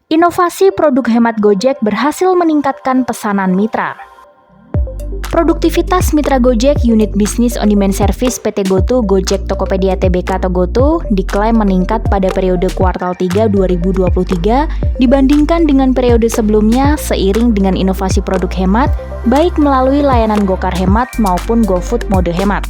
Inovasi produk hemat Gojek berhasil meningkatkan pesanan mitra. Produktivitas mitra Gojek unit bisnis on-demand service PT GoTo Gojek Tokopedia Tbk atau GoTo diklaim meningkat pada periode kuartal 3 2023 dibandingkan dengan periode sebelumnya seiring dengan inovasi produk hemat baik melalui layanan Gokar Hemat maupun GoFood mode hemat.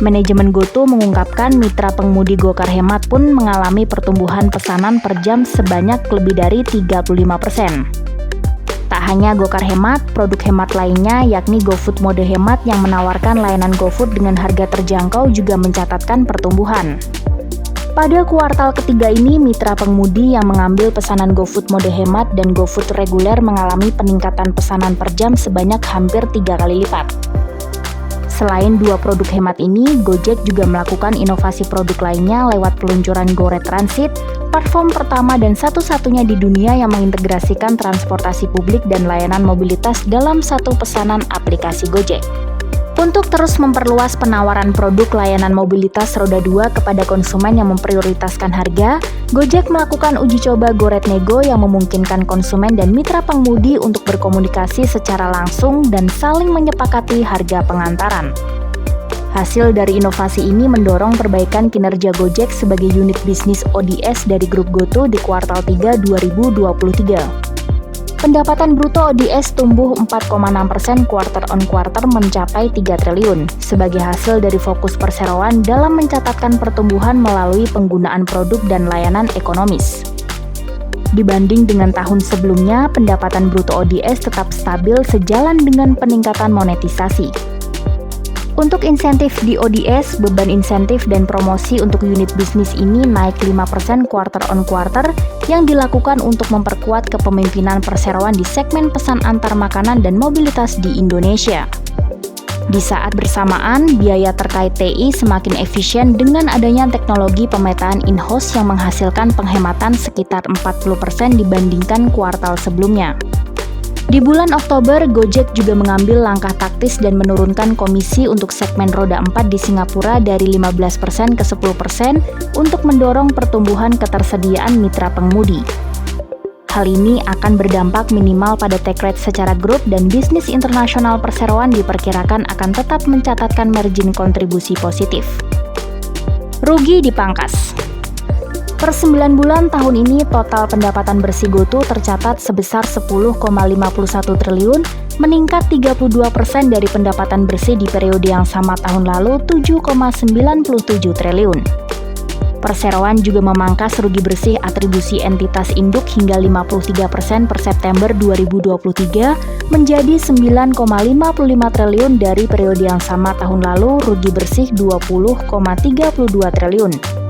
Manajemen GoTo mengungkapkan mitra pengemudi Gokar Hemat pun mengalami pertumbuhan pesanan per jam sebanyak lebih dari 35%. Tak hanya Gokar Hemat, produk hemat lainnya yakni GoFood mode hemat yang menawarkan layanan GoFood dengan harga terjangkau juga mencatatkan pertumbuhan. Pada kuartal ketiga ini, mitra pengemudi yang mengambil pesanan GoFood mode hemat dan GoFood reguler mengalami peningkatan pesanan per jam sebanyak hampir 3 kali lipat. Selain dua produk hemat ini, Gojek juga melakukan inovasi produk lainnya lewat peluncuran GoRed Transit, platform pertama dan satu-satunya di dunia yang mengintegrasikan transportasi publik dan layanan mobilitas dalam satu pesanan aplikasi Gojek. Untuk terus memperluas penawaran produk layanan mobilitas roda 2 kepada konsumen yang memprioritaskan harga, Gojek melakukan uji coba GoRed Nego yang memungkinkan konsumen dan mitra pengemudi untuk berkomunikasi secara langsung dan saling menyepakati harga pengantaran. Hasil dari inovasi ini mendorong perbaikan kinerja Gojek sebagai unit bisnis ODS dari grup GoTo di kuartal 3 2023. Pendapatan bruto ODS tumbuh 4,6% quarter on quarter mencapai 3 triliun, sebagai hasil dari fokus perseroan dalam mencatatkan pertumbuhan melalui penggunaan produk dan layanan ekonomis. Dibanding dengan tahun sebelumnya, pendapatan bruto ODS tetap stabil sejalan dengan peningkatan monetisasi. Untuk insentif di ODS, beban insentif dan promosi untuk unit bisnis ini naik 5% quarter on quarter yang dilakukan untuk memperkuat kepemimpinan perseroan di segmen pesan antar makanan dan mobilitas di Indonesia. Di saat bersamaan, biaya terkait TI semakin efisien dengan adanya teknologi pemetaan in-house yang menghasilkan penghematan sekitar 40% dibandingkan kuartal sebelumnya. Di bulan Oktober, Gojek juga mengambil langkah taktis dan menurunkan komisi untuk segmen roda 4 di Singapura dari 15% ke 10% untuk mendorong pertumbuhan ketersediaan mitra pengemudi. Hal ini akan berdampak minimal pada take rate secara grup dan bisnis internasional perseroan diperkirakan akan tetap mencatatkan margin kontribusi positif. Rugi dipangkas. Per 9 bulan tahun ini, total pendapatan bersih GoTo tercatat sebesar 10,51 triliun, meningkat 32% dari pendapatan bersih di periode yang sama tahun lalu 7,97 triliun. Perseroan juga memangkas rugi bersih atribusi entitas induk hingga 53% per September 2023 menjadi 9,55 triliun dari periode yang sama tahun lalu rugi bersih 20,32 triliun.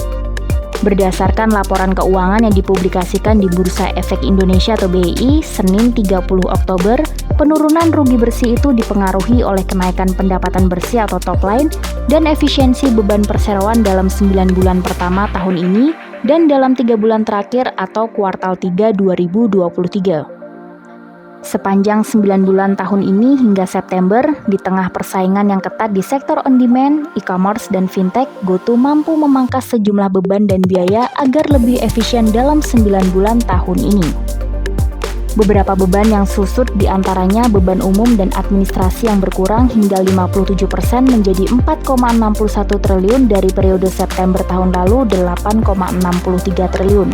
Berdasarkan laporan keuangan yang dipublikasikan di Bursa Efek Indonesia atau BEI, Senin 30 Oktober, penurunan rugi bersih itu dipengaruhi oleh kenaikan pendapatan bersih atau top line dan efisiensi beban perseroan dalam 9 bulan pertama tahun ini dan dalam 3 bulan terakhir atau kuartal 3 2023. Sepanjang 9 bulan tahun ini hingga September, di tengah persaingan yang ketat di sektor on-demand, e-commerce, dan fintech, GoTo mampu memangkas sejumlah beban dan biaya agar lebih efisien dalam 9 bulan tahun ini. Beberapa beban yang susut diantaranya beban umum dan administrasi yang berkurang hingga 57% menjadi 4,61 triliun dari periode September tahun lalu 8,63 triliun.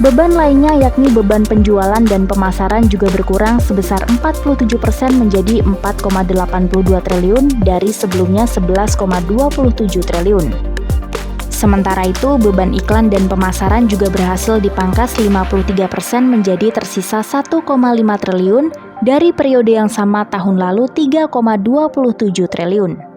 Beban lainnya yakni beban penjualan dan pemasaran juga berkurang sebesar 47% menjadi 4,82 triliun dari sebelumnya 11,27 triliun. Sementara itu, beban iklan dan pemasaran juga berhasil dipangkas 53% menjadi tersisa 1,5 triliun dari periode yang sama tahun lalu 3,27 triliun.